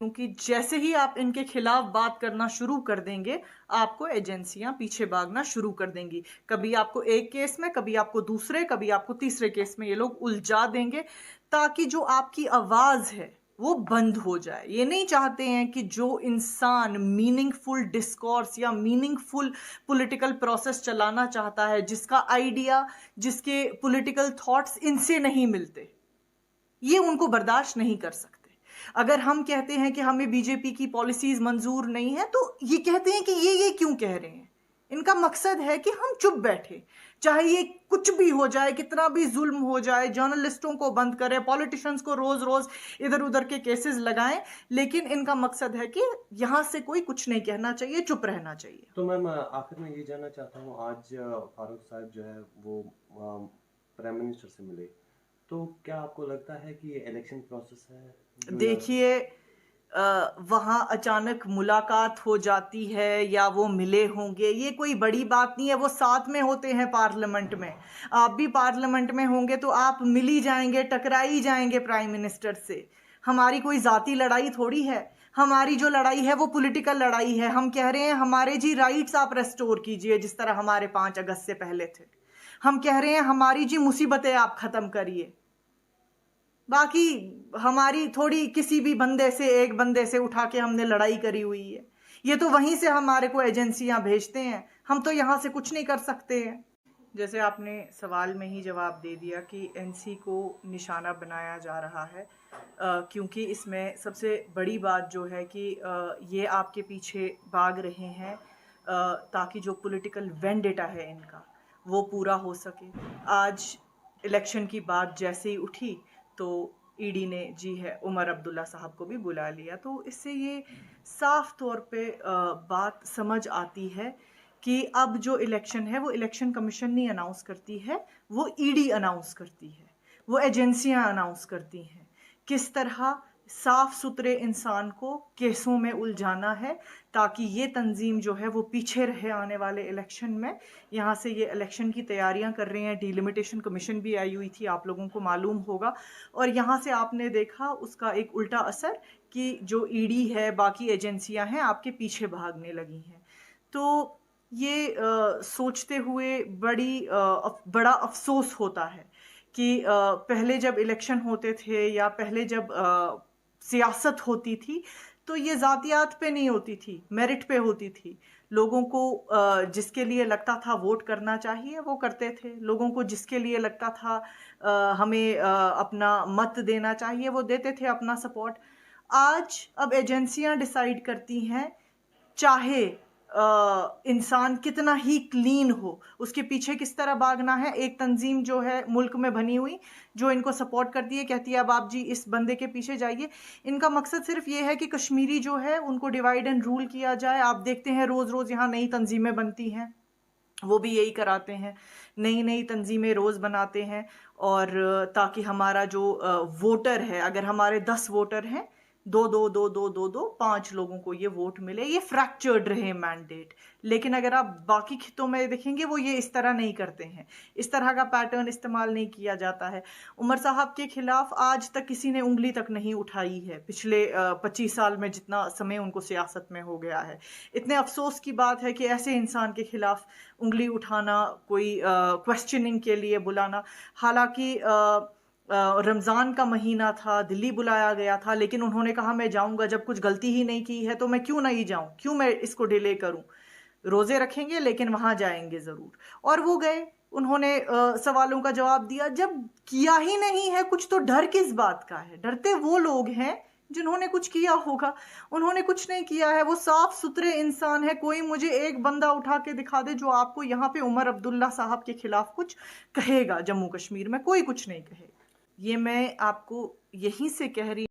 क्योंकि जैसे ही आप इनके खिलाफ बात करना शुरू कर देंगे, आपको एजेंसियां पीछे भागना शुरू कर देंगी। कभी आपको एक केस में, कभी आपको दूसरे, कभी आपको तीसरे केस में ये लोग उलझा देंगे, ताकि जो आपकी आवाज है वो बंद हो जाए। ये नहीं चाहते हैं कि जो इंसान मीनिंगफुल डिस्कोर्स या मीनिंगफुल पॉलिटिकल प्रोसेस चलाना चाहता है, जिसका आइडिया, जिसके पॉलिटिकल थॉट्स इनसे नहीं मिलते, ये उनको बर्दाश्त नहीं कर सकते। अगर हम कहते हैं कि हमें बीजेपी की पॉलिसीज मंजूर नहीं है, तो ये कहते हैं कि ये क्यों कह रहे हैं। इनका मकसद है कि हम चुप बैठे, चाहे ये कुछ भी हो जाए, कितना भी जुल्म हो जाए, जर्नलिस्टों को बंद करें, पॉलिटिशियंस को रोज रोज इधर उधर के केसेस लगाएं, लेकिन इनका मकसद है कि यहां से कोई कुछ नहीं कहना चाहिए, चुप रहना चाहिए। तो मैम आखिर में ये जानना चाहता हूँ, आज फारूक साहब जो है वो प्राइम मिनिस्टर से मिले, तो क्या आपको लगता है कि ये इलेक्शन प्रोसेस है देखिए, वहां अचानक मुलाकात हो जाती है या वो मिले होंगे, ये कोई बड़ी बात नहीं है। वो साथ में होते हैं पार्लियामेंट में, आप भी पार्लियामेंट में होंगे तो आप मिल ही जाएंगे, टकरा ही जाएंगे प्राइम मिनिस्टर से। हमारी कोई जाती लड़ाई थोड़ी है। हमारी जो लड़ाई है वो पॉलिटिकल लड़ाई है। हम कह रहे हैं हमारे जी राइट्स आप रेस्टोर कीजिए, जिस तरह हमारे 5 अगस्त से पहले थे। हम कह रहे हैं हमारी जी मुसीबतें आप खत्म करिए। बाकी हमारी थोड़ी किसी भी बंदे से, एक बंदे से उठा के हमने लड़ाई करी हुई है। ये तो वहीं से हमारे को एजेंसियां भेजते हैं, हम तो यहाँ से कुछ नहीं कर सकते हैं। जैसे आपने सवाल में ही जवाब दे दिया कि एनसी को निशाना बनाया जा रहा है, क्योंकि इसमें सबसे बड़ी बात जो है कि ये आपके पीछे भाग रहे हैं ताकि जो पॉलिटिकल वेंडेटा है इनका वो पूरा हो सके। आज इलेक्शन की बात जैसे ही उठी तो ईडी ने जी है उमर अब्दुल्ला साहब को भी बुला लिया। तो इससे ये साफ तौर पे बात समझ आती है कि अब जो इलेक्शन है वो इलेक्शन कमीशन नहीं अनाउंस करती है, वो ईडी अनाउंस करती है, वो एजेंसियां अनाउंस करती हैं। किस तरह साफ सुथरे इंसान को केसों में उलझाना है ताकि ये तंजीम जो है वो पीछे रहे आने वाले इलेक्शन में। यहाँ से ये इलेक्शन की तैयारियां कर रहे हैं। डिलिमिटेशन कमीशन भी आई हुई थी, आप लोगों को मालूम होगा, और यहाँ से आपने देखा उसका एक उल्टा असर कि जो ईडी है, बाकी एजेंसियां हैं, आपके पीछे भागने लगी हैं। तो ये सोचते हुए बड़ा अफसोस होता है कि पहले जब इलेक्शन होते थे या पहले जब सियासत होती थी तो ये जातियात पे नहीं होती थी, मेरिट पे होती थी। लोगों को जिसके लिए लगता था वोट करना चाहिए वो करते थे, लोगों को जिसके लिए लगता था हमें अपना मत देना चाहिए वो देते थे अपना सपोर्ट। आज अब एजेंसियां डिसाइड करती हैं, चाहे इंसान कितना ही क्लीन हो, उसके पीछे किस तरह भागना है। एक तंजीम जो है मुल्क में बनी हुई जो इनको सपोर्ट करती है, कहती है अब आप जी इस बंदे के पीछे जाइए। इनका मकसद सिर्फ ये है कि कश्मीरी जो है उनको डिवाइड एंड रूल किया जाए। आप देखते हैं रोज़ रोज़ यहाँ नई तंजीमें बनती हैं, वो भी यही कराते हैं, नई नई तंजीमें रोज़ बनाते हैं। और ताकि हमारा जो वोटर है, अगर हमारे 10 वोटर हैं, 5 लोगों को ये वोट मिले, ये फ्रैक्चर्ड रहे मैंडेट। लेकिन अगर आप बाकी खितों में देखेंगे वो ये इस तरह नहीं करते हैं, इस तरह का पैटर्न इस्तेमाल नहीं किया जाता है। उमर साहब के खिलाफ आज तक किसी ने उंगली तक नहीं उठाई है, पिछले 25 साल में जितना समय उनको सियासत में हो गया है। इतने अफसोस की बात है कि ऐसे इंसान के खिलाफ उंगली उठाना, कोई क्वेश्चनिंग के लिए बुलाना, हालांकि रमज़ान का महीना था, दिल्ली बुलाया गया था, लेकिन उन्होंने कहा मैं जाऊंगा, जब कुछ गलती ही नहीं की है तो मैं क्यों नहीं जाऊं, क्यों मैं इसको डिले करूं। रोजे रखेंगे लेकिन वहां जाएंगे जरूर, और वो गए। उन्होंने सवालों का जवाब दिया। जब किया ही नहीं है कुछ तो डर किस बात का है। डरते वो लोग हैं जिन्होंने कुछ किया होगा, उन्होंने कुछ नहीं किया है। वो साफ सुथरे इंसान है। कोई मुझे एक बंदा उठा के दिखा दे जो आपको यहाँ पे उमर अब्दुल्ला साहब के खिलाफ कुछ कहेगा। जम्मू कश्मीर में कोई कुछ नहीं कहेगा। ये मैं आपको यहीं से कह रही